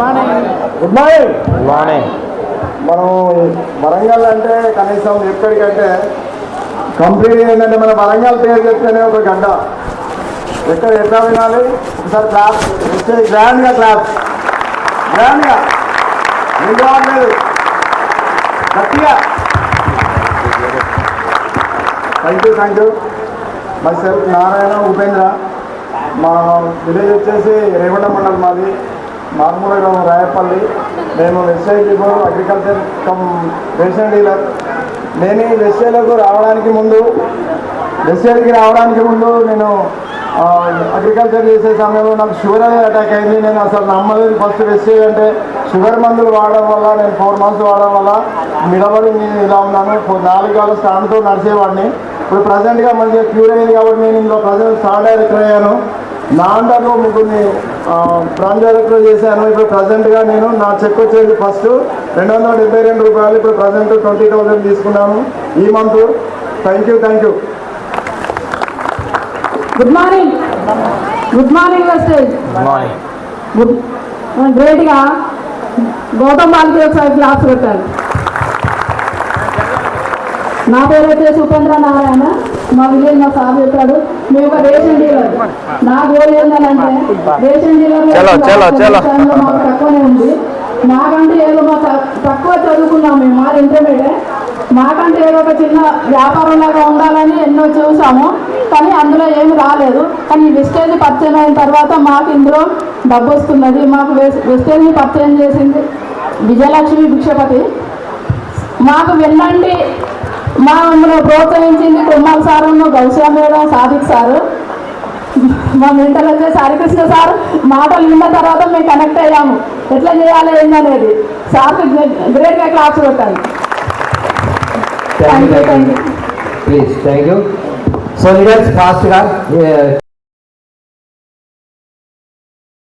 Good morning. మనం వరంగల్ అంటే కనీసం ఎక్కడికంటే కంప్లీట్ ఏంటంటే మన వరంగల్ పేరు చెప్తేనే ఒక గడ్డ. ఎక్కడ ఎట్లా వినాలి? ఒకసారి క్లాప్ గ్రాండ్గా ఏం రావట్లేదు గట్టిగా. Thank you. My self Narayana Upendra. మా విలేజ్ వచ్చేసి రేవణ మండలం, మాది మార్మూల గ్రామం రాయపల్లి. నేను website agriculture come ration dealer. నేను ఈ వెబ్సైట్కి రావడానికి ముందు నేను అగ్రికల్చర్ చేసే సమయంలో నాకు షుగర్ అటాక్ అయింది. నేను అసలు నమ్మలేదు. ఫస్ట్ వెబ్సైట్ అంటే షుగర్ మందులు వాడడం వల్ల నేను 4 months వాడడం వల్ల నిలబడి నేను ఇలా ఉన్నాను. 4 కాళ్ళ స్టాండ్తో నడిచేవాడిని. ఇప్పుడు ప్రజెంట్గా మంచిగా క్యూర్ అయింది కాబట్టి నేను ఇందులో ప్రజెంట్ స్టార్ డైరెక్టర్ అయ్యాను. నా అండర్లో ముగ్గురిని బ్రాంచ్ డైరెక్టర్ చేశాను. ఇప్పుడు ప్రజెంట్గా నేను నా చెక్ వచ్చేది ఫస్ట్ 272 రూపాయలు. ఇప్పుడు ప్రజెంట్ 20,000 తీసుకున్నాను ఈ month. Thank you. Good morning గ్రేట్గా గౌతమ్ బాలికి ఒకసారి క్లాస్ పెట్టారు. నా పేరు వచ్చేసి ఉపేంద్ర నారాయణ. మా విలేజ్ మా సార్ చెప్పాడు. మేము ఒక రేషన్ డీలర్. నా గోల్ ఏంటంటే రేషన్ డీలర్ మాకు తక్కువనే ఉంది. మాకంటే ఏదో మాకు తక్కువ చదువుకున్నాం. మేము మాది ఇంటర్మీడియట్. మాకంటే ఏదో ఒక చిన్న వ్యాపారంలాగా ఉండాలని ఎన్నో చూసాము, కానీ అందులో ఏమి రాలేదు. కానీ ఈ వెస్టేజ్ పరిచయం అయిన తర్వాత మాకు ఇందులో డబ్బు వస్తున్నది. మాకు వెస్టేజ్ని పరిచయం చేసింది విజయలక్ష్మి భిక్షపతి. మాకు వినండి మమ్మల్ని ప్రోత్సహించింది Kumar sir, Goushya madam, Sadiq sir. మా మెంటర్ వచ్చేసి హరికృష్ణ సార్. మాటలు విన్న తర్వాత మేము కనెక్ట్ అయ్యాము ఎట్లా చేయాలి ఏందనేది. సార్కి గ్రేట్గా క్లాస్ పెట్టాలి. Thank you. Please thank you. So leaders ఫాస్ట్గా